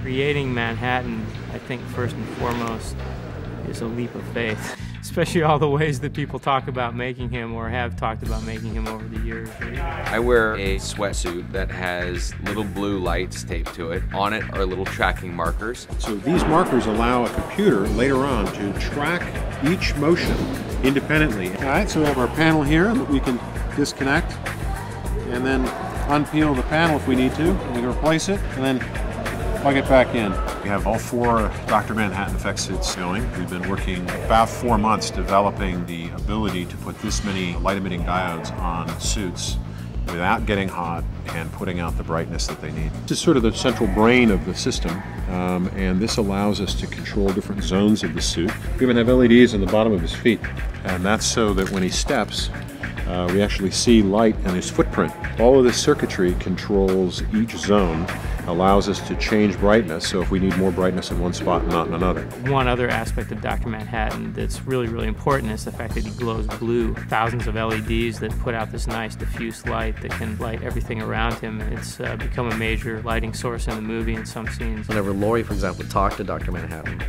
Creating Manhattan, I think first and foremost, is a leap of faith. Especially all the ways that people talk about making him or have talked about making him over the years. I wear a sweatsuit that has little blue lights taped to it. On it are little tracking markers. So these markers allow a computer later on to track each motion independently. All right, so we have our panel here that we can disconnect and then unpeel the panel if we need to. We can replace it and then plug it back in. We have all 4 Dr. Manhattan effect suits going. We've been working about 4 months developing the ability to put this many light-emitting diodes on suits without getting hot and putting out the brightness that they need. This is sort of the central brain of the system, and this allows us to control different zones of the suit. We even have LEDs on the bottom of his feet, and that's so that when he steps, we actually see light and his footprint. All of this circuitry controls each zone, allows us to change brightness, so if we need more brightness in one spot and not in another. One other aspect of Dr. Manhattan that's really, really important is the fact that he glows blue. Thousands of LEDs that put out this nice diffuse light that can light everything around him. It's become a major lighting source in the movie in some scenes. Whenever Laurie, for example, talked to Dr. Manhattan,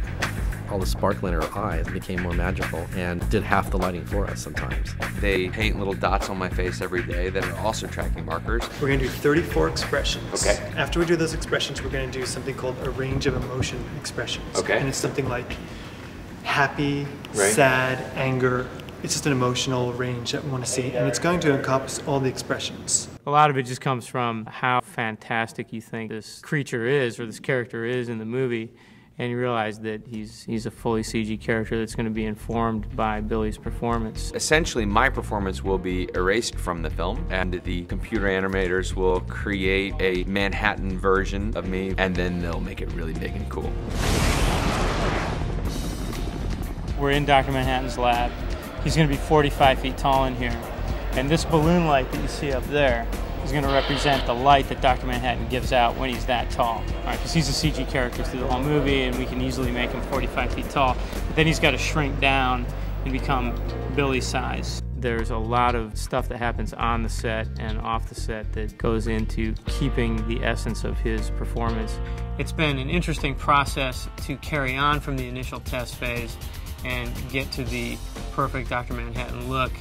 all the sparkle in her eyes became more magical and did half the lighting for us sometimes. They paint little dots on my face every day that are also tracking markers. We're going to do 34 expressions. Okay. After we do those expressions, we're going to do something called a range of emotion expressions. Okay. And it's something like happy, Right. sad, anger. It's just an emotional range that we want to see, and it's going to encompass all the expressions. A lot of it just comes from how fantastic you think this creature is, or this character is in the movie, and you realize that he's a fully CG character that's going to be informed by Billy's performance. Essentially, my performance will be erased from the film, and the computer animators will create a Manhattan version of me, and then they'll make it really big and cool. We're in Dr. Manhattan's lab. He's going to be 45 feet tall in here, and this balloon light that you see up there is going to represent the light that Dr. Manhattan gives out when he's that tall. All right, because he's a CG character through the whole movie, and we can easily make him 45 feet tall. But then he's got to shrink down and become Billy's size. There's a lot of stuff that happens on the set and off the set that goes into keeping the essence of his performance. It's been an interesting process to carry on from the initial test phase and get to the perfect Dr. Manhattan look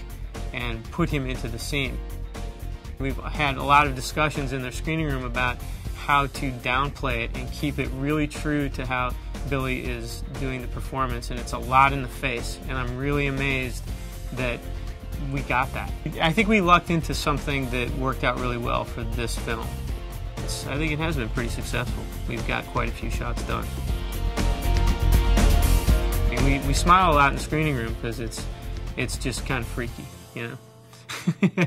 and put him into the scene. We've had a lot of discussions in their screening room about how to downplay it and keep it really true to how Billy is doing the performance, and it's a lot in the face, and I'm really amazed that we got that. I think we lucked into something that worked out really well for this film. I think it has been pretty successful. We've got quite a few shots done. I mean, we smile a lot in the screening room because it's just kind of freaky, you know?